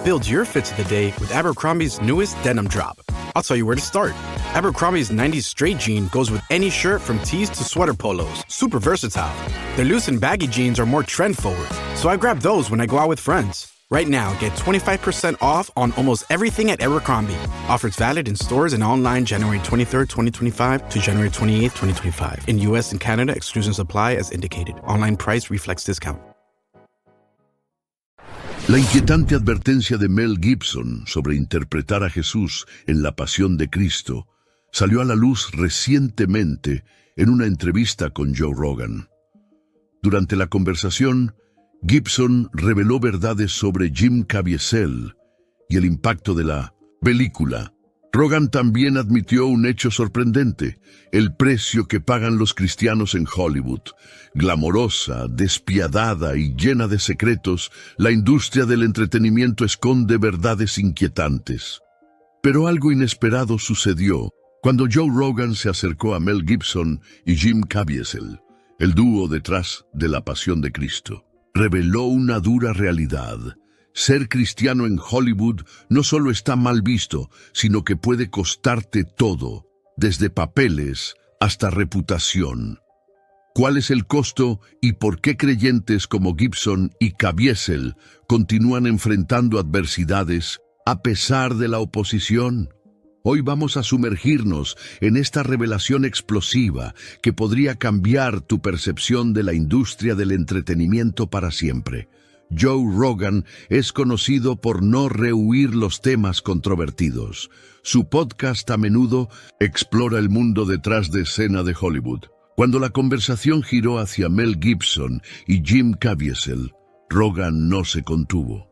Build your fit of the day with Abercrombie's newest denim drop. I'll tell you where to start. Abercrombie's 90s straight jean goes with any shirt from tees to sweater polos. Super versatile. Their loose and baggy jeans are more trend-forward, so I grab those when I go out with friends. Right now, get 25% off on almost everything at Abercrombie. Offers valid in stores and online January 23rd, 2025 to January 28th, 2025. In U.S. and Canada, exclusions apply as indicated. Online price reflects discount. La inquietante advertencia de Mel Gibson sobre interpretar a Jesús en La Pasión de Cristo salió a la luz recientemente en una entrevista con Joe Rogan. Durante la conversación, Gibson reveló verdades sobre Jim Caviezel y el impacto de la película. Rogan también admitió un hecho sorprendente: el precio que pagan los cristianos en Hollywood. Glamorosa, despiadada y llena de secretos, la industria del entretenimiento esconde verdades inquietantes. Pero algo inesperado sucedió cuando Joe Rogan se acercó a Mel Gibson y Jim Caviezel, el dúo detrás de La Pasión de Cristo. Reveló una dura realidad. Ser cristiano en Hollywood no solo está mal visto, sino que puede costarte todo, desde papeles hasta reputación. ¿Cuál es el costo y por qué creyentes como Gibson y Caviezel continúan enfrentando adversidades a pesar de la oposición? Hoy vamos a sumergirnos en esta revelación explosiva que podría cambiar tu percepción de la industria del entretenimiento para siempre. Joe Rogan es conocido por no rehuir los temas controvertidos. Su podcast a menudo explora el mundo detrás de escena de Hollywood. Cuando la conversación giró hacia Mel Gibson y Jim Caviezel, Rogan no se contuvo.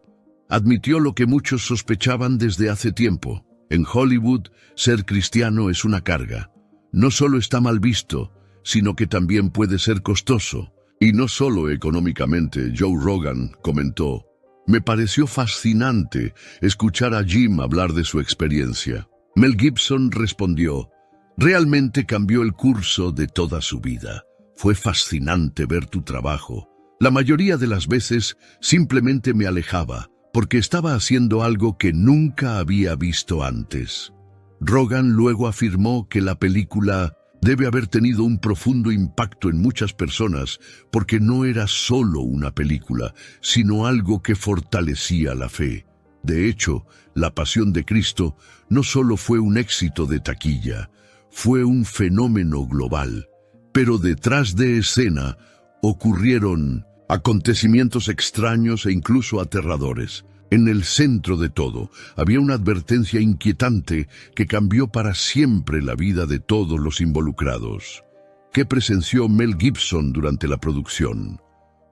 Admitió lo que muchos sospechaban desde hace tiempo. En Hollywood, ser cristiano es una carga. No solo está mal visto, sino que también puede ser costoso. Y no solo económicamente. Joe Rogan comentó: me pareció fascinante escuchar a Jim hablar de su experiencia. Mel Gibson respondió: realmente cambió el curso de toda su vida. Fue fascinante ver tu trabajo. La mayoría de las veces simplemente me alejaba, porque estaba haciendo algo que nunca había visto antes. Rogan luego afirmó que la película debe haber tenido un profundo impacto en muchas personas, porque no era solo una película, sino algo que fortalecía la fe. De hecho, La Pasión de Cristo no solo fue un éxito de taquilla, fue un fenómeno global. Pero detrás de escena ocurrieron acontecimientos extraños e incluso aterradores. En el centro de todo había una advertencia inquietante que cambió para siempre la vida de todos los involucrados. ¿Qué presenció Mel Gibson durante la producción?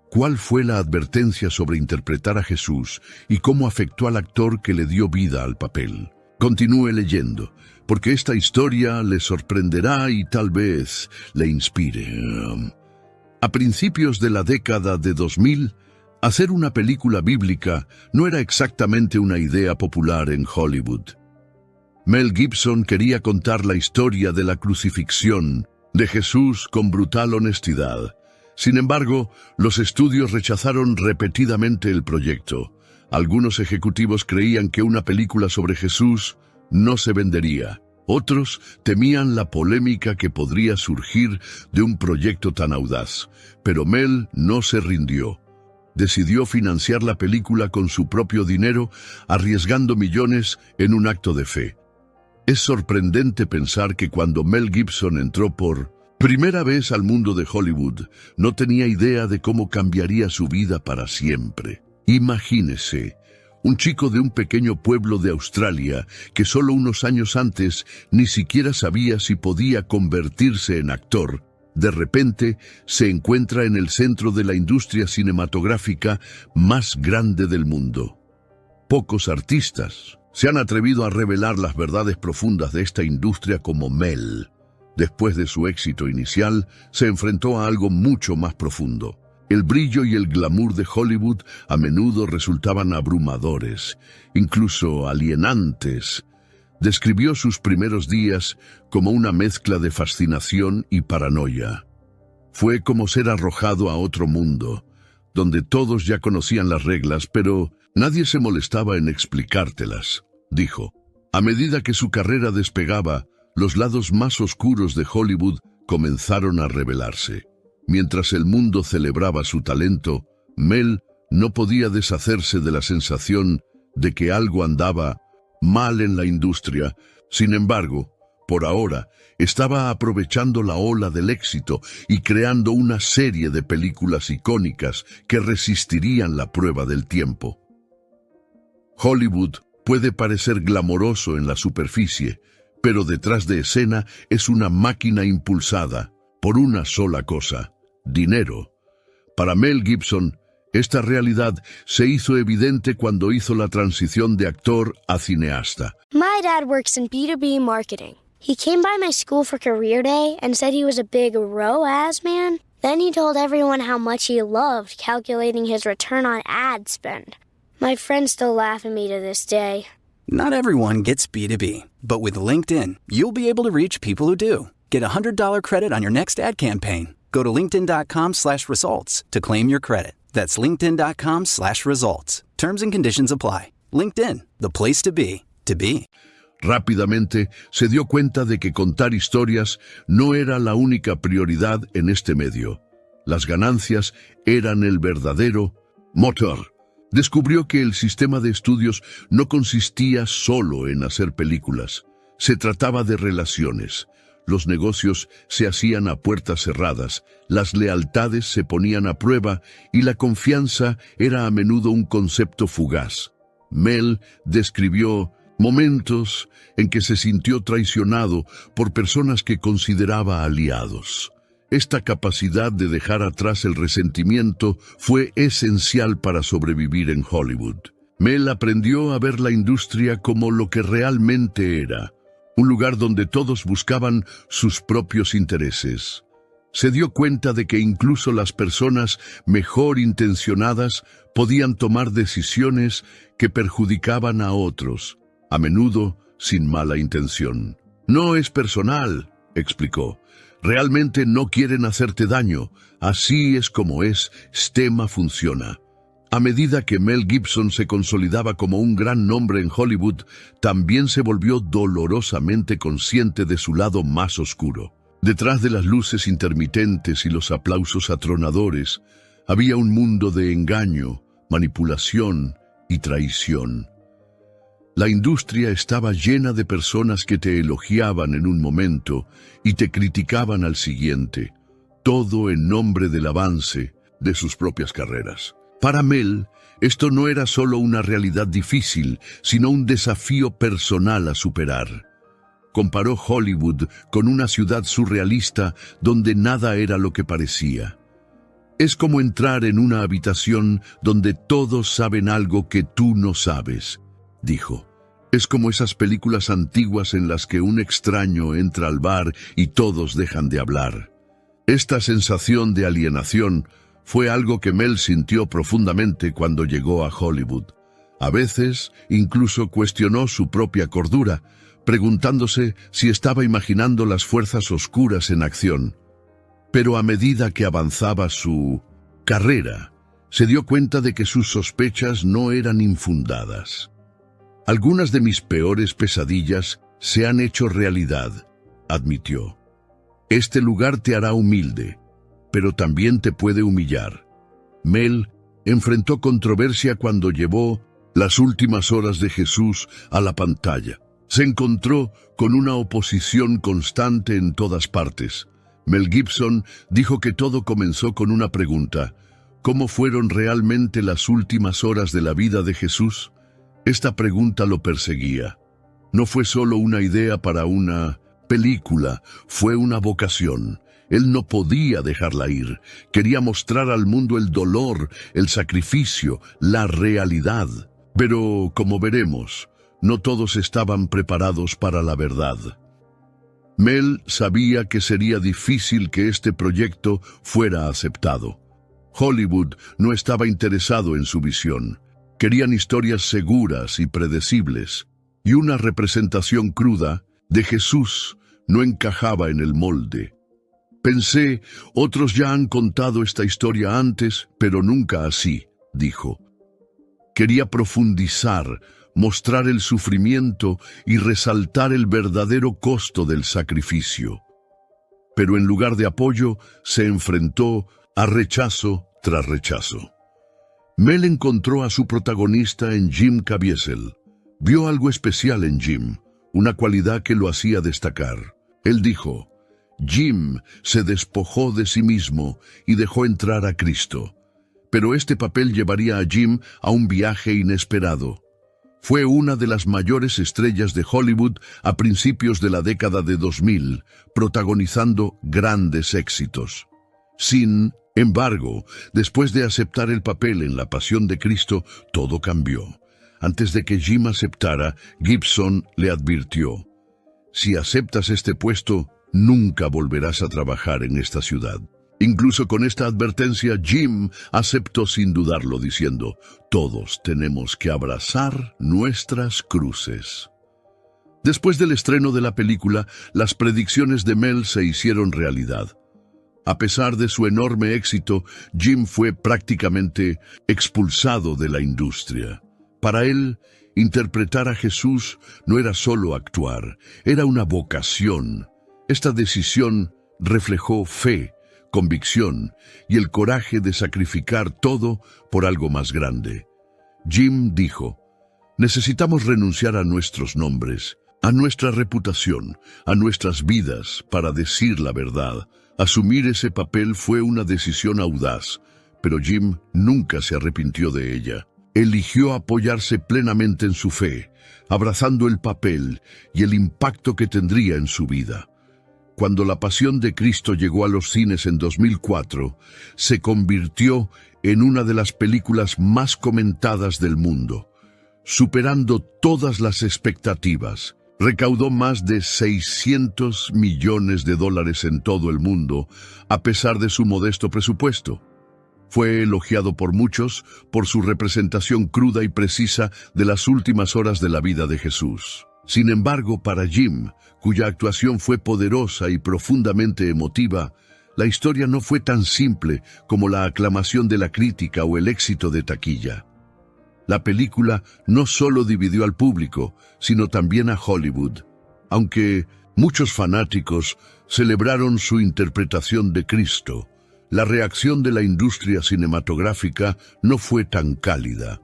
¿Cuál fue la advertencia sobre interpretar a Jesús y cómo afectó al actor que le dio vida al papel? Continúe leyendo, porque esta historia le sorprenderá y tal vez le inspire. A principios de la década de 2000, hacer una película bíblica no era exactamente una idea popular en Hollywood. Mel Gibson quería contar la historia de la crucifixión de Jesús con brutal honestidad. Sin embargo, los estudios rechazaron repetidamente el proyecto. Algunos ejecutivos creían que una película sobre Jesús no se vendería. Otros temían la polémica que podría surgir de un proyecto tan audaz. Pero Mel no se rindió. Decidió financiar la película con su propio dinero, arriesgando millones en un acto de fe. Es sorprendente pensar que cuando Mel Gibson entró por primera vez al mundo de Hollywood, no tenía idea de cómo cambiaría su vida para siempre. Imagínese, un chico de un pequeño pueblo de Australia que solo unos años antes ni siquiera sabía si podía convertirse en actor. De repente, se encuentra en el centro de la industria cinematográfica más grande del mundo. Pocos artistas se han atrevido a revelar las verdades profundas de esta industria como Mel. Después de su éxito inicial, se enfrentó a algo mucho más profundo. El brillo y el glamour de Hollywood a menudo resultaban abrumadores, incluso alienantes. Describió sus primeros días como una mezcla de fascinación y paranoia. Fue como ser arrojado a otro mundo, donde todos ya conocían las reglas, pero Nadie se molestaba en explicártelas, dijo. A medida que su carrera despegaba, los lados más oscuros de Hollywood comenzaron a revelarse. Mientras el mundo celebraba su talento, Mel no podía deshacerse de la sensación de que algo andaba mal en la industria. Sin embargo, por ahora, estaba aprovechando la ola del éxito y creando una serie de películas icónicas que resistirían la prueba del tiempo. Hollywood puede parecer glamoroso en la superficie, pero detrás de escena es una máquina impulsada por una sola cosa: dinero. Para Mel Gibson, esta realidad se hizo evidente cuando hizo la transición de actor a cineasta. My dad works in B2B marketing. He came by my school for career day and said he was a big ROAS man. Then he told everyone how much he loved calculating his return on ad spend. My friends still laugh at me to this day. Not everyone gets B2B, but with LinkedIn, you'll be able to reach people who do. Get a $100 credit on your next ad campaign. Go to linkedin.com/results to claim your credit. That's linkedin.com/results. Terms and conditions apply. LinkedIn, the place to be, to be. Rápidamente se dio cuenta de que contar historias no era la única prioridad en este medio. Las ganancias eran el verdadero motor. Descubrió que el sistema de estudios no consistía solo en hacer películas. Se trataba de relaciones. Los negocios se hacían a puertas cerradas, las lealtades se ponían a prueba y la confianza era a menudo un concepto fugaz. Mel describió momentos en que se sintió traicionado por personas que consideraba aliados. Esta capacidad de dejar atrás el resentimiento fue esencial para sobrevivir en Hollywood. Mel aprendió a ver la industria como lo que realmente era, un lugar donde todos buscaban sus propios intereses. Se dio cuenta de que incluso las personas mejor intencionadas podían tomar decisiones que perjudicaban a otros, a menudo sin mala intención. No es personal, explicó. Realmente no quieren hacerte daño. Así es como tema funciona. A medida que Mel Gibson se consolidaba como un gran nombre en Hollywood, también se volvió dolorosamente consciente de su lado más oscuro. Detrás de las luces intermitentes y los aplausos atronadores, había un mundo de engaño, manipulación y traición. La industria estaba llena de personas que te elogiaban en un momento y te criticaban al siguiente, todo en nombre del avance de sus propias carreras. Para Mel, esto no era solo una realidad difícil, sino un desafío personal a superar. Comparó Hollywood con una ciudad surrealista donde nada era lo que parecía. Es como entrar en una habitación donde todos saben algo que tú no sabes, dijo. Es como esas películas antiguas en las que un extraño entra al bar y todos dejan de hablar. Esta sensación de alienación fue algo que Mel sintió profundamente cuando llegó a Hollywood. A veces, incluso cuestionó su propia cordura, preguntándose si estaba imaginando las fuerzas oscuras en acción. Pero a medida que avanzaba su carrera, se dio cuenta de que sus sospechas no eran infundadas. Algunas de mis peores pesadillas se han hecho realidad, admitió. Este lugar te hará humilde, pero también te puede humillar. Mel enfrentó controversia cuando llevó Las últimas horas de Jesús a la pantalla. Se encontró con una oposición constante en todas partes. Mel Gibson dijo que todo comenzó con una pregunta: ¿cómo fueron realmente las últimas horas de la vida de Jesús? Esta pregunta lo perseguía. No fue solo una idea para una película, fue una vocación. Él no podía dejarla ir. Quería mostrar al mundo el dolor, el sacrificio, la realidad. Pero, como veremos, no todos estaban preparados para la verdad. Mel sabía que sería difícil que este proyecto fuera aceptado. Hollywood no estaba interesado en su visión. Querían historias seguras y predecibles, y una representación cruda de Jesús no encajaba en el molde. Pensé, otros ya han contado esta historia antes, pero nunca así, dijo. Quería profundizar, mostrar el sufrimiento y resaltar el verdadero costo del sacrificio. Pero en lugar de apoyo, se enfrentó a rechazo tras rechazo. Mel encontró a su protagonista en Jim Caviezel. Vio algo especial en Jim, una cualidad que lo hacía destacar. Él dijo: Jim se despojó de sí mismo y dejó entrar a Cristo. Pero este papel llevaría a Jim a un viaje inesperado. Fue una de las mayores estrellas de Hollywood a principios de la década de 2000, protagonizando grandes éxitos. Sin embargo, después de aceptar el papel en La Pasión de Cristo, todo cambió. Antes de que Jim aceptara, Gibson le advirtió: si aceptas este puesto, nunca volverás a trabajar en esta ciudad. Incluso con esta advertencia, Jim aceptó sin dudarlo, diciendo: todos tenemos que abrazar nuestras cruces. Después del estreno de la película, las predicciones de Mel se hicieron realidad. A pesar de su enorme éxito, Jim fue prácticamente expulsado de la industria. Para él, interpretar a Jesús no era solo actuar, era una vocación. Esta decisión reflejó fe, convicción y el coraje de sacrificar todo por algo más grande. Jim dijo: necesitamos renunciar a nuestros nombres, a nuestra reputación, a nuestras vidas para decir la verdad. Asumir ese papel fue una decisión audaz, pero Jim nunca se arrepintió de ella. Eligió apoyarse plenamente en su fe, abrazando el papel y el impacto que tendría en su vida. Cuando La Pasión de Cristo llegó a los cines en 2004, se convirtió en una de las películas más comentadas del mundo, superando todas las expectativas. Recaudó más de $600 millones en todo el mundo, a pesar de su modesto presupuesto. Fue elogiado por muchos por su representación cruda y precisa de las últimas horas de la vida de Jesús. Sin embargo, para Jim, cuya actuación fue poderosa y profundamente emotiva, la historia no fue tan simple como la aclamación de la crítica o el éxito de taquilla. La película no solo dividió al público, sino también a Hollywood. Aunque muchos fanáticos celebraron su interpretación de Cristo, la reacción de la industria cinematográfica no fue tan cálida.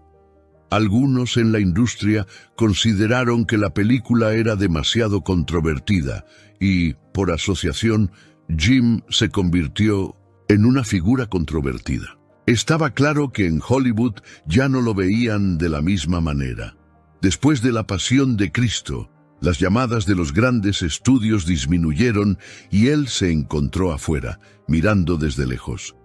Algunos en la industria consideraron que la película era demasiado controvertida y, por asociación, Jim se convirtió en una figura controvertida. Estaba claro que en Hollywood ya no lo veían de la misma manera. Después de La Pasión de Cristo, las llamadas de los grandes estudios disminuyeron y él se encontró afuera, mirando desde lejos.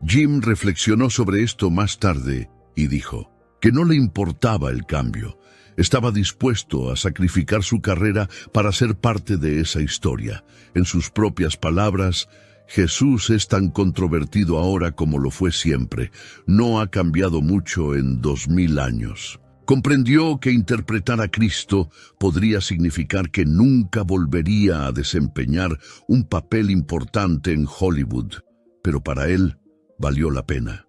Jim reflexionó sobre esto más tarde y dijo que no le importaba el cambio. Estaba dispuesto a sacrificar su carrera para ser parte de esa historia. En sus propias palabras: Jesús es tan controvertido ahora como lo fue siempre. No ha cambiado mucho en 2000 años. Comprendió que interpretar a Cristo podría significar que nunca volvería a desempeñar un papel importante en Hollywood, pero para él valió la pena.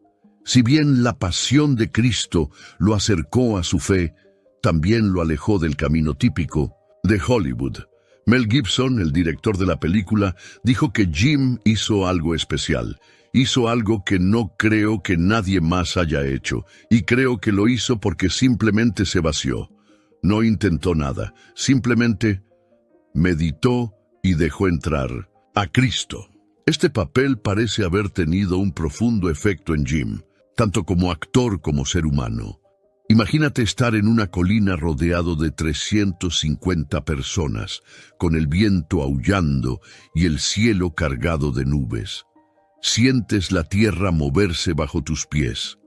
Si bien La Pasión de Cristo lo acercó a su fe, también lo alejó del camino típico de Hollywood. Mel Gibson, el director de la película, dijo que Jim hizo algo especial. Hizo algo que no creo que nadie más haya hecho, y creo que lo hizo porque simplemente se vació. No intentó nada, simplemente meditó y dejó entrar a Cristo. Este papel parece haber tenido un profundo efecto en Jim, tanto como actor como ser humano. Imagínate estar en una colina rodeado de 350 personas, con el viento aullando y el cielo cargado de nubes. Sientes la tierra moverse bajo tus pies.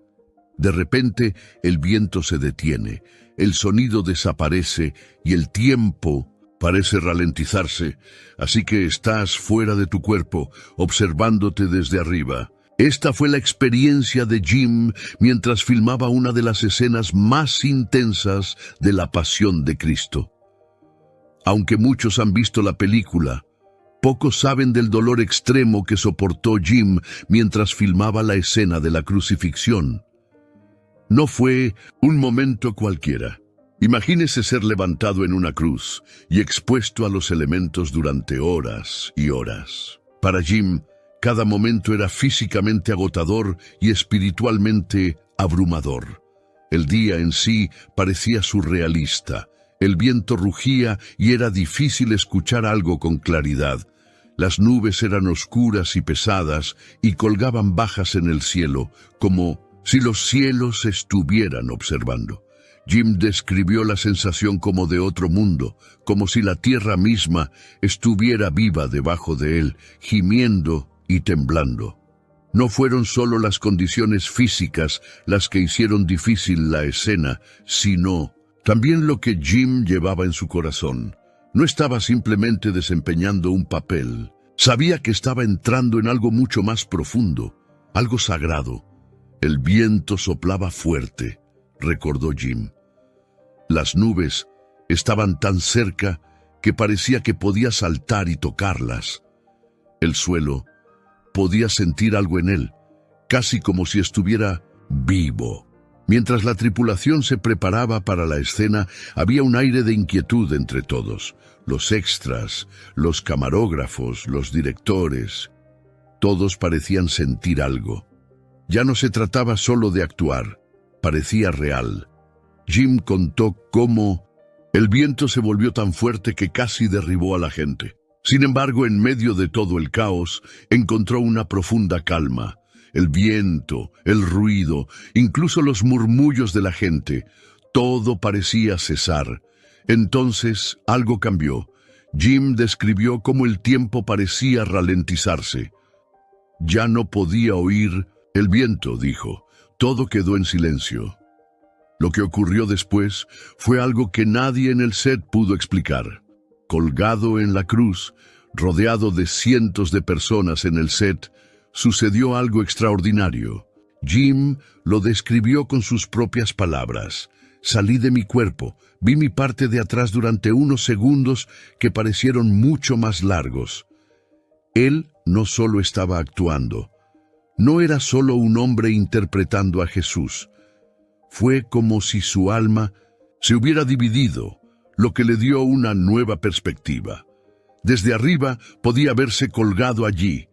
De repente, el viento se detiene, el sonido desaparece y el tiempo parece ralentizarse, así que estás fuera de tu cuerpo, observándote desde arriba. Esta fue la experiencia de Jim mientras filmaba una de las escenas más intensas de La Pasión de Cristo. Aunque muchos han visto la película, pocos saben del dolor extremo que soportó Jim mientras filmaba la escena de la crucifixión. No fue un momento cualquiera. Imagínese ser levantado en una cruz y expuesto a los elementos durante horas y horas. Para Jim, cada momento era físicamente agotador y espiritualmente abrumador. El día en sí parecía surrealista. El viento rugía y era difícil escuchar algo con claridad. Las nubes eran oscuras y pesadas y colgaban bajas en el cielo, como si los cielos estuvieran observando. Jim describió la sensación como de otro mundo, como si la tierra misma estuviera viva debajo de él, gimiendo y temblando. No fueron solo las condiciones físicas las que hicieron difícil la escena, sino también lo que Jim llevaba en su corazón. No estaba simplemente desempeñando un papel. Sabía que estaba entrando en algo mucho más profundo, algo sagrado. El viento soplaba fuerte, recordó Jim. Las nubes estaban tan cerca que parecía que podía saltar y tocarlas. El suelo podía sentir algo en él, casi como si estuviera vivo. Mientras la tripulación se preparaba para la escena, había un aire de inquietud entre todos. Los extras, los camarógrafos, los directores, todos parecían sentir algo. Ya no se trataba solo de actuar, parecía real. Jim contó cómo el viento se volvió tan fuerte que casi derribó a la gente. Sin embargo, en medio de todo el caos, encontró una profunda calma. El viento, el ruido, incluso los murmullos de la gente, todo parecía cesar. Entonces, algo cambió. Jim describió cómo el tiempo parecía ralentizarse. Ya no podía oír el viento, dijo. Todo quedó en silencio. Lo que ocurrió después fue algo que nadie en el set pudo explicar. Colgado en la cruz, rodeado de cientos de personas en el set, sucedió algo extraordinario. Jim lo describió con sus propias palabras. Salí de mi cuerpo, vi mi parte de atrás durante unos segundos que parecieron mucho más largos. Él no solo estaba actuando, no era solo un hombre interpretando a Jesús. Fue como si su alma se hubiera dividido, lo que le dio una nueva perspectiva. Desde arriba podía verse colgado allí,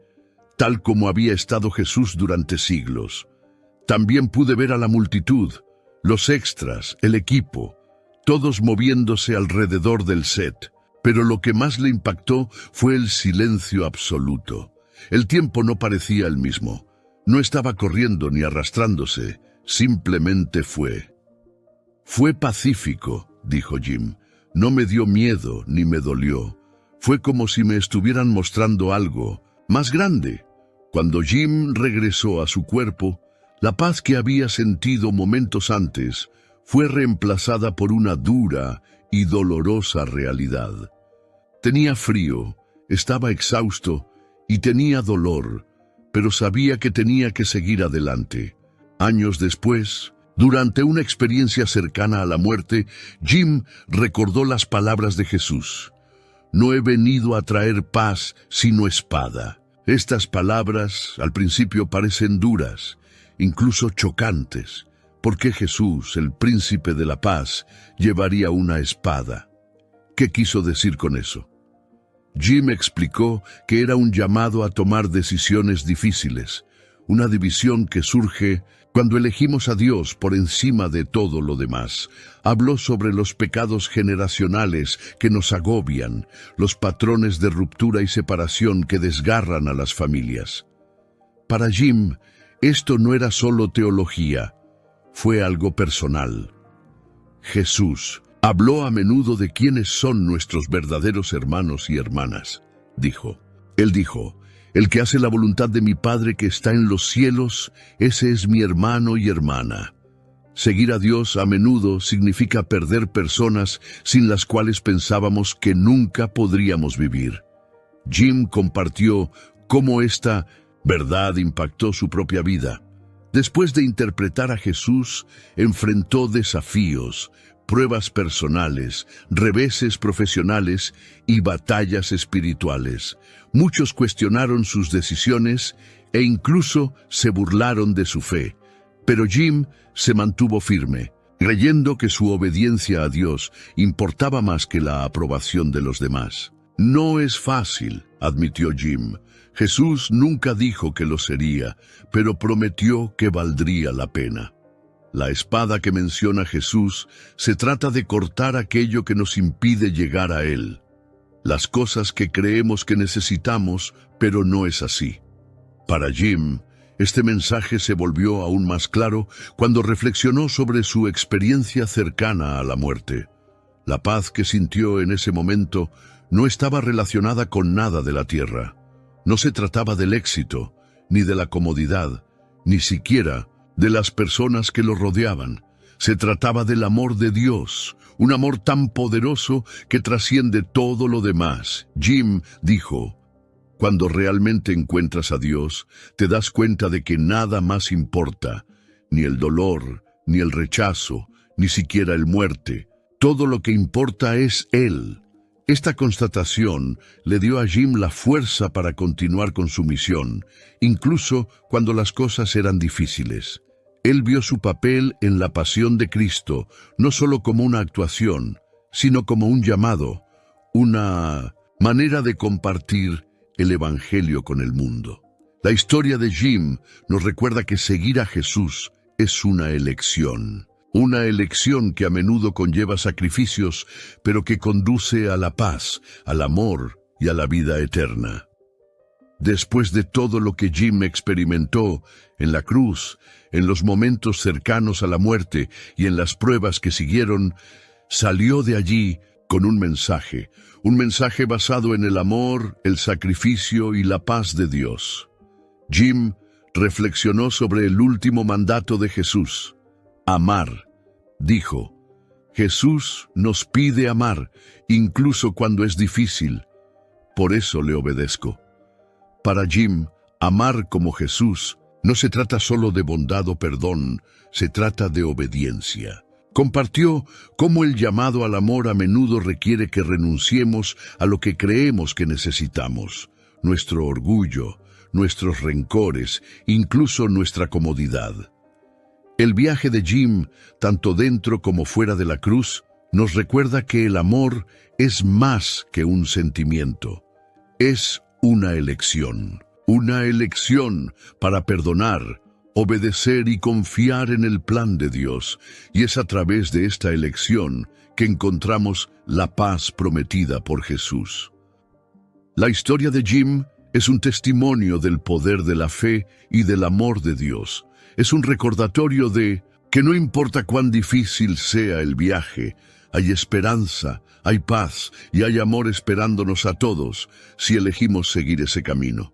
tal como había estado Jesús durante siglos. También pude ver a la multitud, los extras, el equipo, todos moviéndose alrededor del set. Pero lo que más le impactó fue el silencio absoluto. El tiempo no parecía el mismo. No estaba corriendo ni arrastrándose, simplemente fue. Fue pacífico, dijo Jim. No me dio miedo ni me dolió. Fue como si me estuvieran mostrando algo más grande. Cuando Jim regresó a su cuerpo, la paz que había sentido momentos antes fue reemplazada por una dura y dolorosa realidad. Tenía frío, estaba exhausto y tenía dolor, pero sabía que tenía que seguir adelante. Años después, durante una experiencia cercana a la muerte, Jim recordó las palabras de Jesús. No he venido a traer paz, sino espada. Estas palabras al principio parecen duras, incluso chocantes. ¿Por qué Jesús, el príncipe de la paz, llevaría una espada? ¿Qué quiso decir con eso? Jim explicó que era un llamado a tomar decisiones difíciles, una división que surge cuando elegimos a Dios por encima de todo lo demás. Habló sobre los pecados generacionales que nos agobian, los patrones de ruptura y separación que desgarran a las familias. Para Jim, esto no era solo teología, fue algo personal. Jesús habló a menudo de quiénes son nuestros verdaderos hermanos y hermanas, dijo. Él dijo, el que hace la voluntad de mi Padre que está en los cielos, ese es mi hermano y hermana. Seguir a Dios a menudo significa perder personas sin las cuales pensábamos que nunca podríamos vivir. Jim compartió cómo esta verdad impactó su propia vida. Después de interpretar a Jesús, enfrentó desafíos, pruebas personales, reveses profesionales y batallas espirituales. Muchos cuestionaron sus decisiones e incluso se burlaron de su fe. Pero Jim se mantuvo firme, creyendo que su obediencia a Dios importaba más que la aprobación de los demás. No es fácil, admitió Jim. Jesús nunca dijo que lo sería, pero prometió que valdría la pena. La espada que menciona Jesús se trata de cortar aquello que nos impide llegar a Él. Las cosas que creemos que necesitamos, pero no es así. Para Jim, este mensaje se volvió aún más claro cuando reflexionó sobre su experiencia cercana a la muerte. La paz que sintió en ese momento no estaba relacionada con nada de la tierra. No se trataba del éxito, ni de la comodidad, ni siquiera de las personas que lo rodeaban. Se trataba del amor de Dios, un amor tan poderoso que trasciende todo lo demás. Jim dijo: cuando realmente encuentras a Dios, te das cuenta de que nada más importa, ni el dolor, ni el rechazo, ni siquiera el muerte. Todo lo que importa es Él. Esta constatación le dio a Jim la fuerza para continuar con su misión, incluso cuando las cosas eran difíciles. Él vio su papel en la pasión de Cristo, no solo como una actuación, sino como un llamado, una manera de compartir el Evangelio con el mundo. La historia de Jim nos recuerda que seguir a Jesús es una elección que a menudo conlleva sacrificios, pero que conduce a la paz, al amor y a la vida eterna. Después de todo lo que Jim experimentó en la cruz, en los momentos cercanos a la muerte y en las pruebas que siguieron, salió de allí con un mensaje basado en el amor, el sacrificio y la paz de Dios. Jim reflexionó sobre el último mandato de Jesús: amar. Dijo: Jesús nos pide amar, incluso cuando es difícil. Por eso le obedezco. Para Jim, amar como Jesús no se trata solo de bondad o perdón, se trata de obediencia. Compartió cómo el llamado al amor a menudo requiere que renunciemos a lo que creemos que necesitamos: nuestro orgullo, nuestros rencores, incluso nuestra comodidad. El viaje de Jim, tanto dentro como fuera de la cruz, nos recuerda que el amor es más que un sentimiento. Es una elección para perdonar, obedecer y confiar en el plan de Dios. Y es a través de esta elección que encontramos la paz prometida por Jesús. La historia de Jim es un testimonio del poder de la fe y del amor de Dios. Es un recordatorio de que no importa cuán difícil sea el viaje, hay esperanza, hay paz y hay amor esperándonos a todos si elegimos seguir ese camino.